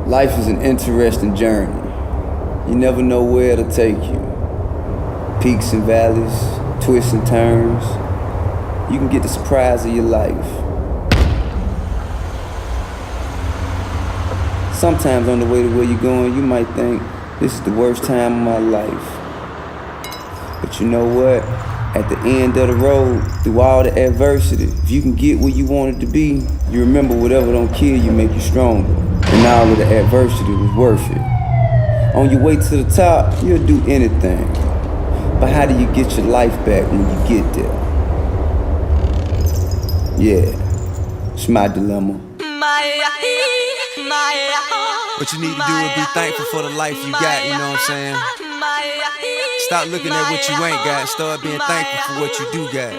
Life is an interesting journey. You never know where it'll take you. Peaks and valleys, twists and turns. You can get the surprise of your life. Sometimes on the way to where you're going, you might think, this is the worst time of my life. But you know what? At the end of the road, through all the adversity, if you can get where you wanted to be, you remember whatever don't kill you make you stronger. And all of the adversity was worth it. On your way to the top, you'll do anything. But how do you get your life back when you get there? Yeah, it's my dilemma. What you need to do is be thankful for the life you got, you know what I'm saying? Stop looking at what you ain't got, start being thankful for what you do got.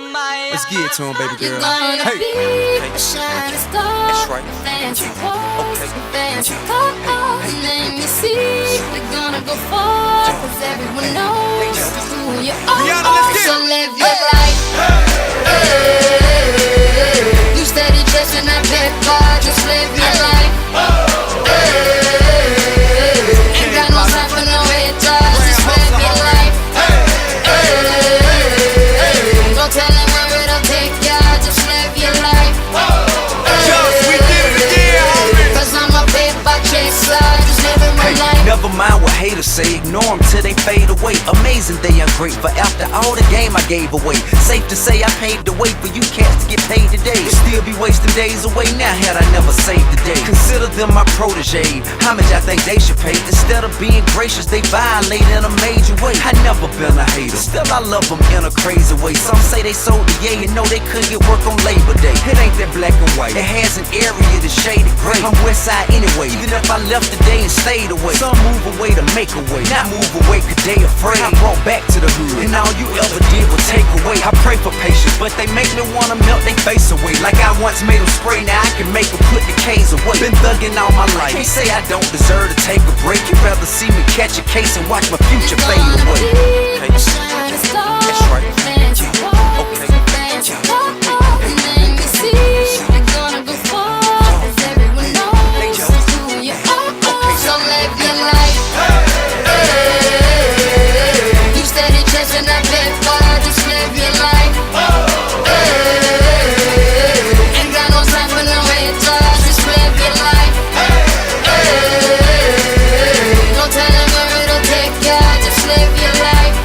Let's get it to him, baby girl. Hey! That's right. Let me see, we're gonna go far, cause everyone knows who you are. So live your life. You steady chasing that paper, just live your life. Ain't got no time for no haters, just live your life. Don't tell them where it'll take ya, just live your life. Cause I'm a paper chaser, just living my life. Never mind what haters say, ignore them till they fade away. Amazing they ungrateful after all the game I gave away. Safe to say I paved the way for you cats to get paid today. Still be wasting days away now had I never saved the day. Consider them my protege, how much I think they should pay. Instead of being gracious, they violate in a major way. I never been a hater, still I love them in a crazy way. Some say they sold the yay and know they couldn't get work on Labor Day. It ain't that black and white, it has an area that's shaded gray. I'm west side anyway, even if I left today and stayed away. Some move away to make a way, not move away cause they afraid. I brought back to the hood, and all you ever did was take away. I pray for patience, but they make me wanna melt they face away. Like I once made them spray, now I can make them put the K's away. Been thugging all my life, can't say I don't deserve to take a break. You'd rather see me catch a case and watch my future fade away. Okay. That's right. Okay. Let me see, we're gonna go far, cause everyone knows who you are. So live your life. You steady chasing that paper, just live your life. Ain't got no time for no haters, just live your life. Don't tell them where it'll take ya, just live your life.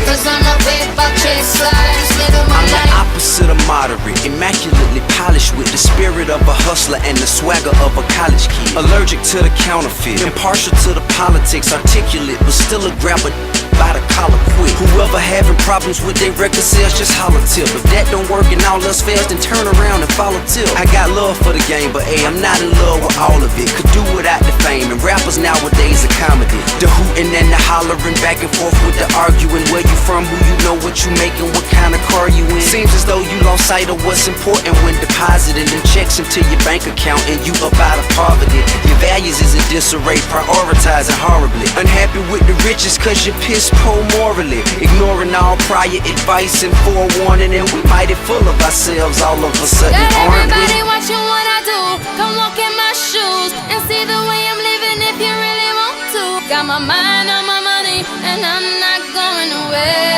Cause I'm a paper chaser, just living my life. I'm the opposite of moderate, immaculately polished with the spirit of a hustler and the swagger of a college kid. Allergic to the counterfeit, impartial to the politics, articulate but still a grabber by the collar quick. Whoever having problems with their record sales, just holler tip. If that don't work and all else fails, then turn around and follow tip. I got love for the game, but hey, I'm not in love with all of it. Could do without the fame, and rappers nowadays are comedy. The hooting and the hollering, back and forth with the arguing. Where you from, who you know, what you making, what kind of car you in. Seems as though you lost sight of what's important when depositing them checks into your bank account and you up out of poverty. Your values is in disarray, prioritizing horribly. Unhappy with the riches cause you're piss poor morally. Ignoring all prior advice and forewarning, and we mighty full of ourselves all of a sudden, aren't we? Everybody watching what I do, come walk in my shoes and see the way I'm living if you really want to. Got my mind on my money and I'm not going away.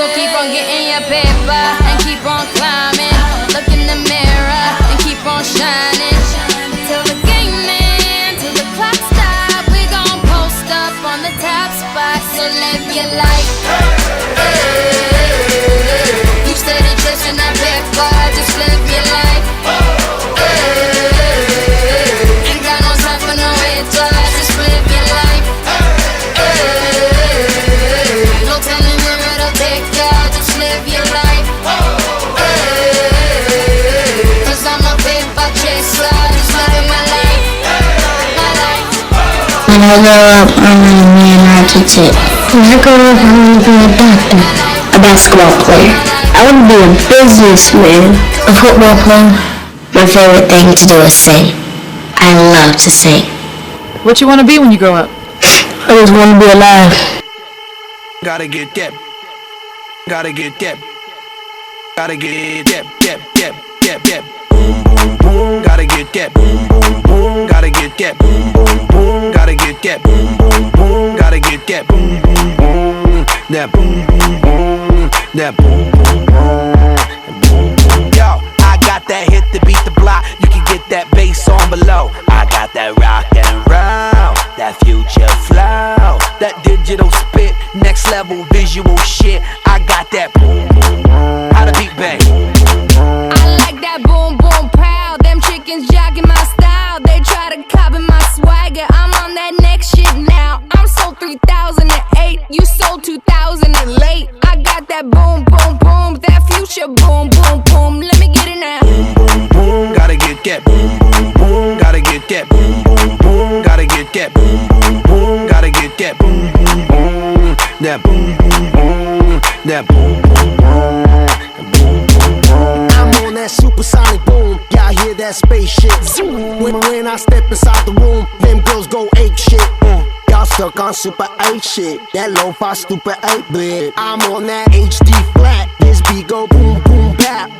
So keep on getting your paper and keep on climbing. Look in the mirror and keep on shining. Till the game ends, till the clock stops, we gon' post up on the top spot. So live your life. You steady chasing that paper, just live your life. Ain't got no time for no haters, just live your life. Don't tell them where it'll take ya, just live your life. Cause I'm a paper chaser, just living my life. My life. When I grow up, I want to be an architect. When I grow up, I want to be a doctor, a basketball player. I want to be a businessman, a football player. My favorite thing to do is sing. I love to sing. What you want to be when you grow up? I just want to be alive. Gotta get that. Gotta get that. Gotta get that. Boom, boom, boom. boom. Gotta get that boom, boom, boom. Gotta get that boom, boom, boom. Gotta get that boom, boom, boom. Gotta get that boom, boom, boom. That boom, boom, boom. That boom, boom, boom. Yo, I got that hit to beat the block. You can get that bass on below. I got that rock and roll, that future flow, that digital spit, next level visual shit. I got that boom, boom, boom. How the beat bang? I like that boom boom pow. Them chickens jogging my style. They try to copy my swagger. I'm on that next shit now. I'm sold 3008. You sold 2000 and late. I got that boom boom boom. That future boom boom boom. Let me get it now. Boom, boom, boom. Gotta get that boom, boom, boom. Gotta get that boom, boom, boom. Gotta get that boom, boom, boom. Gotta get that boom, boom, boom. That boom, boom, boom. That boom, boom, boom. I'm on that supersonic boom. Y'all hear that spaceship zoom. When I step inside the room, them girls go ape shit. Y'all stuck on super 8 shit. That lo-fi stupid 8-bit. I'm on that HD flat. This beat go boom boom bap.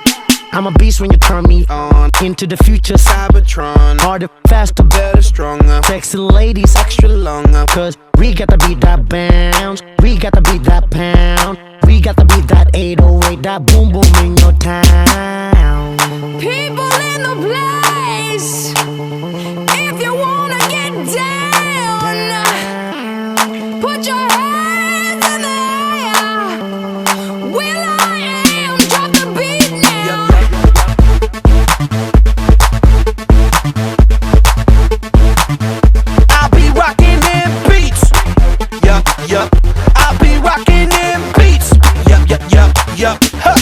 I'm a beast when you turn me on. Into the future, Cybertron. Harder, faster, better, stronger. Sexy ladies, extra longer. Cause we got to beat that bounce. We got to beat that pound. We got to beat that 808, that boom boom in your town. People in the place. If you wanna get down, put your hands in the air. Will I am, drop the beat now. I be rocking them beats. Yup, yup. I be rocking them beats. Yup, yup, yup, yup. Huh.